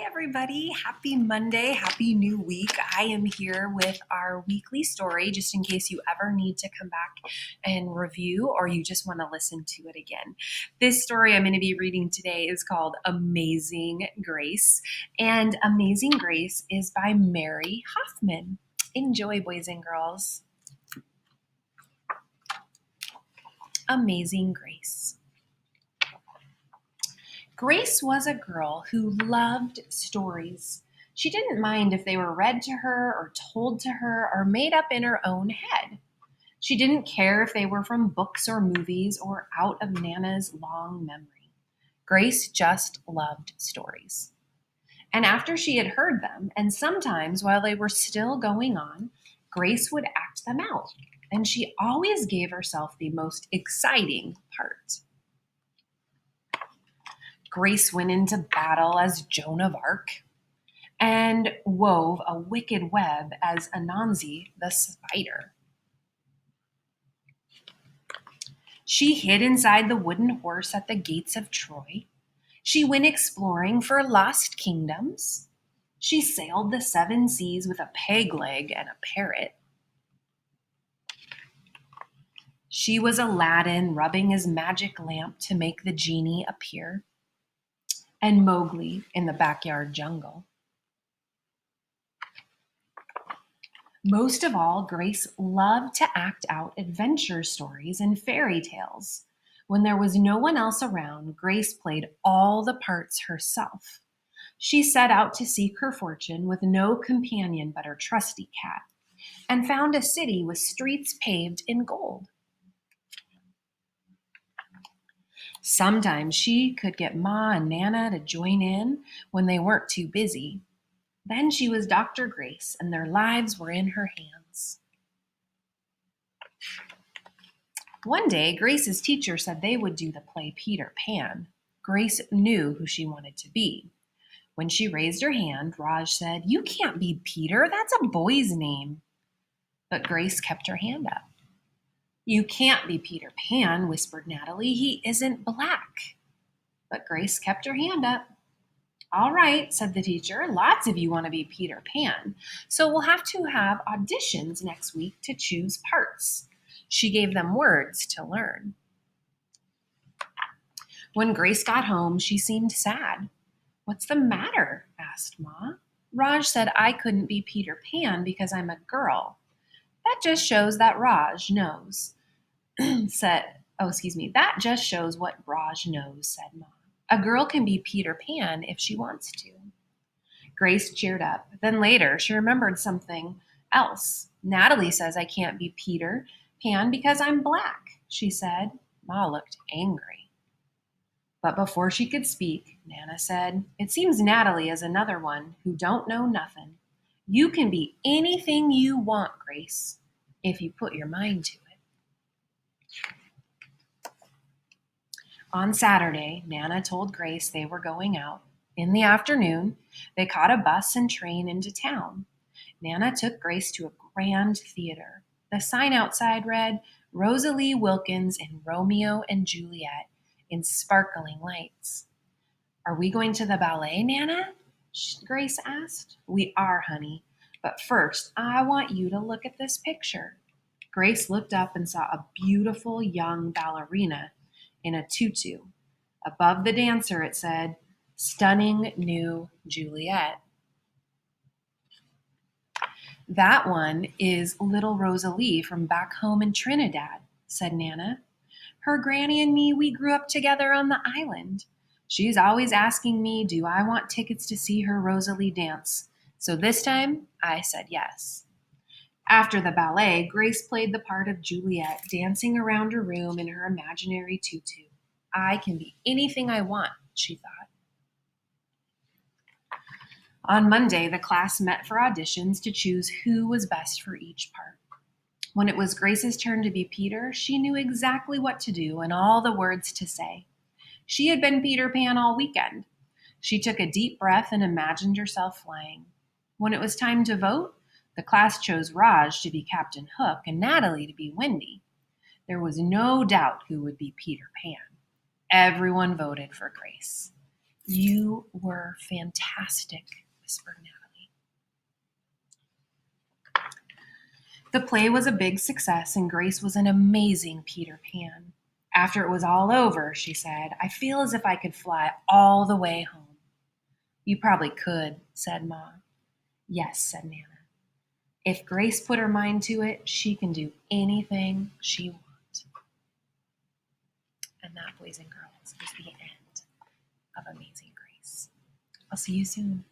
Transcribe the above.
everybody. Happy Monday. Happy new week. I am here with our weekly story, just in case you ever need to come back and review or you just want to listen to it again. This story I'm going to be reading today is called Amazing Grace, and Amazing Grace is by Mary Hoffman. Enjoy, boys and girls. Amazing Grace. Grace was a girl who loved stories. She didn't mind if they were read to her or told to her or made up in her own head. She didn't care if they were from books or movies or out of Nana's long memory. Grace just loved stories. And after she had heard them, and sometimes while they were still going on, Grace would act them out. And she always gave herself the most exciting part. Grace went into battle as Joan of Arc and wove a wicked web as Anansi the spider. She hid inside the wooden horse at the gates of Troy. She went exploring for lost kingdoms. She sailed the 7 seas with a peg leg and a parrot. She was Aladdin rubbing his magic lamp to make the genie appear, and Mowgli in the backyard jungle. Most of all, Grace loved to act out adventure stories and fairy tales. When there was no one else around, Grace played all the parts herself. She set out to seek her fortune with no companion but her trusty cat, and found a city with streets paved in gold. Sometimes she could get Ma and Nana to join in when they weren't too busy. Then she was Dr. Grace, and their lives were in her hands. One day, Grace's teacher said they would do the play Peter Pan. Grace knew who she wanted to be. When she raised her hand, Raj said, "You can't be Peter. That's a boy's name." But Grace kept her hand up. "You can't be Peter Pan," whispered Natalie. "He isn't black." But Grace kept her hand up. "All right," said the teacher. "Lots of you want to be Peter Pan, so we'll have to have auditions next week to choose parts." She gave them words to learn. When Grace got home, she seemed sad. "What's the matter?" asked Ma. "Raj said I couldn't be Peter Pan because I'm a girl." "That just shows that Raj knows." That just shows what Raj knows, said Ma. "A girl can be Peter Pan if she wants to." Grace cheered up. Then later, she remembered something else. "Natalie says I can't be Peter Pan because I'm black," she said. Ma looked angry. But before she could speak, Nana said, "It seems Natalie is another one who don't know nothing. You can be anything you want, Grace, if you put your mind to it." On Saturday, Nana told Grace they were going out. In the afternoon, they caught a bus and train into town. Nana took Grace to a grand theater. The sign outside read, "Rosalie Wilkins in Romeo and Juliet," in sparkling lights. "Are we going to the ballet, Nana?" Grace asked. "We are, honey. But first, I want you to look at this picture." Grace looked up and saw a beautiful young ballerina in a tutu. Above the dancer, it said, "Stunning New Juliet." "That one is little Rosalie from back home in Trinidad," said Nana. "Her granny and me, we grew up together on the island. She's always asking me, do I want tickets to see her Rosalie dance? So this time, I said yes." After the ballet, Grace played the part of Juliet, dancing around her room in her imaginary tutu. "I can be anything I want," she thought. On Monday, the class met for auditions to choose who was best for each part. When it was Grace's turn to be Peter, she knew exactly what to do and all the words to say. She had been Peter Pan all weekend. She took a deep breath and imagined herself flying. When it was time to vote, the class chose Raj to be Captain Hook and Natalie to be Wendy. There was no doubt who would be Peter Pan. Everyone voted for Grace. You were fantastic, whispered Natalie. The play was a big success, and Grace was an amazing Peter Pan. After it was all over, she said, I feel as if I could fly all the way home. You probably could, said Ma. Yes, said Nana. If Grace put her mind to it, she can do anything she wants. And that, boys and girls, is the end of Amazing Grace. I'll see you soon.